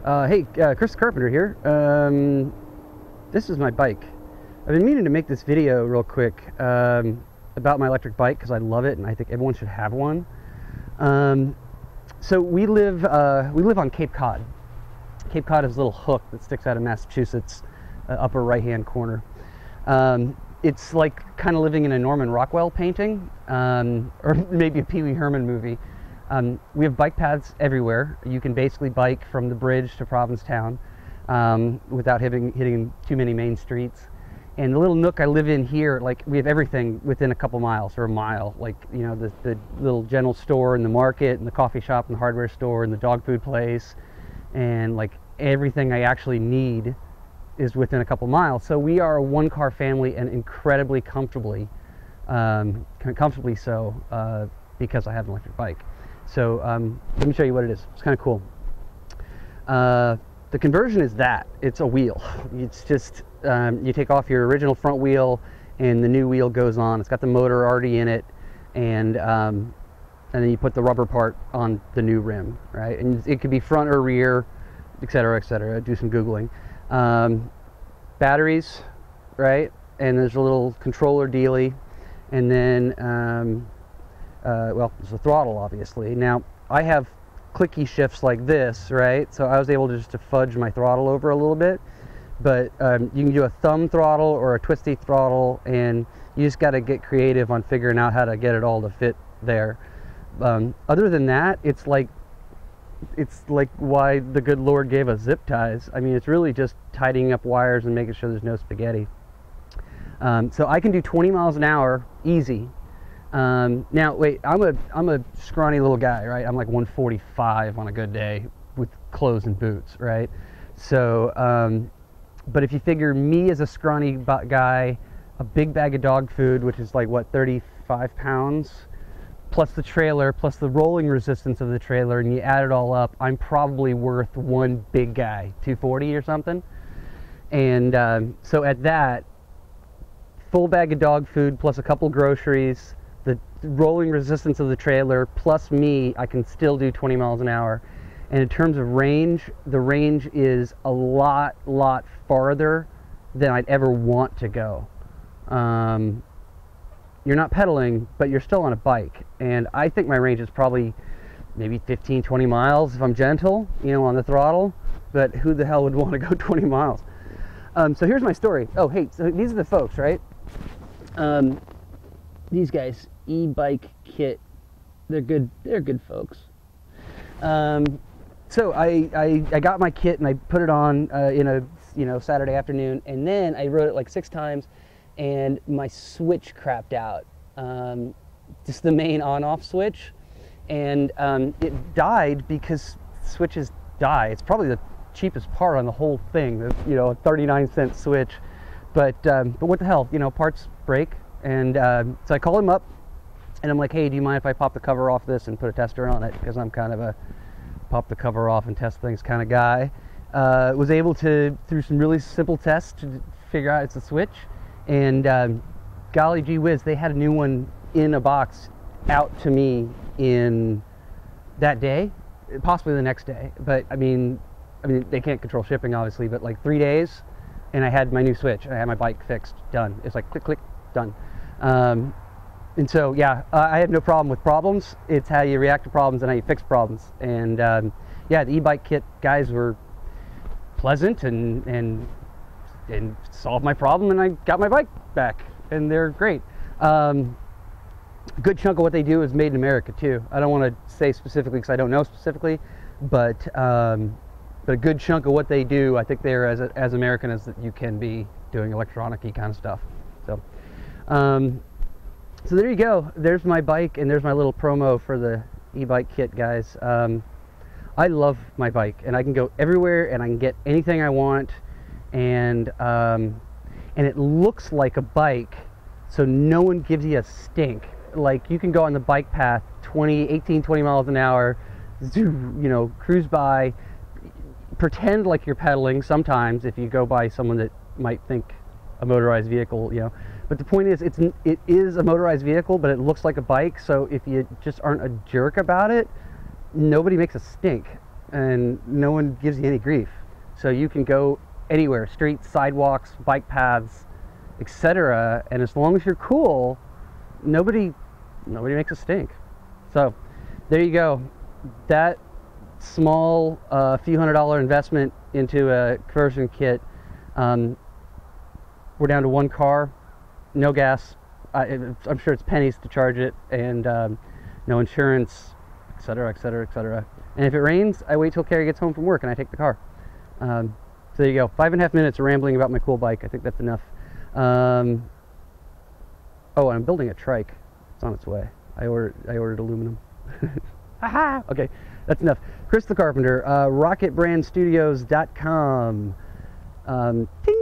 Hey, Chris Carpenter here. This is my bike. I've been meaning to make this video real quick about my electric bike because I love it and I think everyone should have one. So we live on Cape Cod. Cape Cod is a little hook that sticks out of Massachusetts, upper right-hand corner. It's like kind of living in a Norman Rockwell painting, or maybe a Pee Wee Herman movie. We have bike paths everywhere. You can basically bike from the bridge to Provincetown without hitting too many main streets. And the little nook I live in here, like, we have everything within a couple miles or a mile. Like, you know, the little general store and the market and the coffee shop and the hardware store and the dog food place, and like everything I actually need is within a couple miles. So we are a one-car family, and incredibly comfortably so, because I have an electric bike. So let me show you what it is. It's kind of cool. The conversion is that. It's a wheel. It's just, you take off your original front wheel and the new wheel goes on. It's got the motor already in it, and then you put the rubber part on the new rim, right? And it could be front or rear, etc., etc. Do some Googling. Batteries, right? And there's a little controller dealy, and then well, there's a throttle, obviously. Now, I have clicky shifts like this, right? So I was able to just fudge my throttle over a little bit. But you can do a thumb throttle or a twisty throttle, and you just got to get creative on figuring out how to get it all to fit there. Other than that, it's like why the good Lord gave us zip ties. I mean, it's really just tidying up wires and making sure there's no spaghetti. So I can do 20 miles an hour easy. Now wait, I'm a scrawny little guy, right? I'm like 145 on a good day with clothes and boots, right? So but if you figure me as a scrawny guy, a big bag of dog food, which is like what, 35 pounds, plus the trailer, plus the rolling resistance of the trailer, and you add it all up, I'm probably worth one big guy, 240 or something. And so at that, full bag of dog food plus a couple groceries, the rolling resistance of the trailer plus me, I can still do 20 miles an hour. And in terms of range, the range is a lot farther than I'd ever want to go. You're not pedaling, but you're still on a bike. And I think my range is probably maybe 15, 20 miles if I'm gentle, you know, on the throttle. But who the hell would want to go 20 miles? So here's my story. Oh, hey, so these are the folks, right? These guys, e-bike kit, they're good folks. So I got my kit and I put it on in a Saturday afternoon, and then I rode it like 6 times, and my switch crapped out, just the main on-off switch, and it died because switches die. It's probably the cheapest part on the whole thing, you know, a 39-cent switch, but what the hell, you know, parts break. And so I call him up and I'm like, hey, do you mind if I pop the cover off this and put a tester on it? Because I'm kind of a pop the cover off and test things kind of guy. Was able to, through some really simple tests, to figure out it's a switch. And golly gee whiz, they had a new one in a box out to me in that day, possibly the next day. But I mean they can't control shipping, obviously, but like 3 days, and I had my new switch, and I had my bike fixed, done. It's like click, click, done. And so, yeah, I have no problem with problems. It's how you react to problems and how you fix problems. And yeah, the e-bike kit guys were pleasant and solved my problem, and I got my bike back, and they're great. A good chunk of what they do is made in America too. I don't want to say specifically because I don't know specifically, but a good chunk of what they do, I think they're as American as you can be, doing electronic-y kind of stuff. So. So there you go. There's my bike, and there's my little promo for the e-bike kit, guys. I love my bike, and I can go everywhere, and I can get anything I want, and it looks like a bike, so no one gives you a stink. Like, you can go on the bike path 18, 20 miles an hour, you know, cruise by, pretend like you're pedaling sometimes if you go by someone that might think a motorized vehicle, you know. But the point is, it is a motorized vehicle, but it looks like a bike. So if you just aren't a jerk about it, nobody makes a stink. and no one gives you any grief. So you can go anywhere, streets, sidewalks, bike paths, etc. And as long as you're cool, nobody makes a stink. So there you go. That small few $100 investment into a conversion kit. We're down to one car, no gas. I'm sure it's pennies to charge it, and no insurance, etc., etc., etc. And if it rains, I wait till Carrie gets home from work and I take the car. So there you go. 5.5 minutes of rambling about my cool bike. I think that's enough. Oh, I'm building a trike. It's on its way. I ordered aluminum. Haha. Okay, that's enough. Chris the Carpenter, rocketbrandstudios.com. Ting.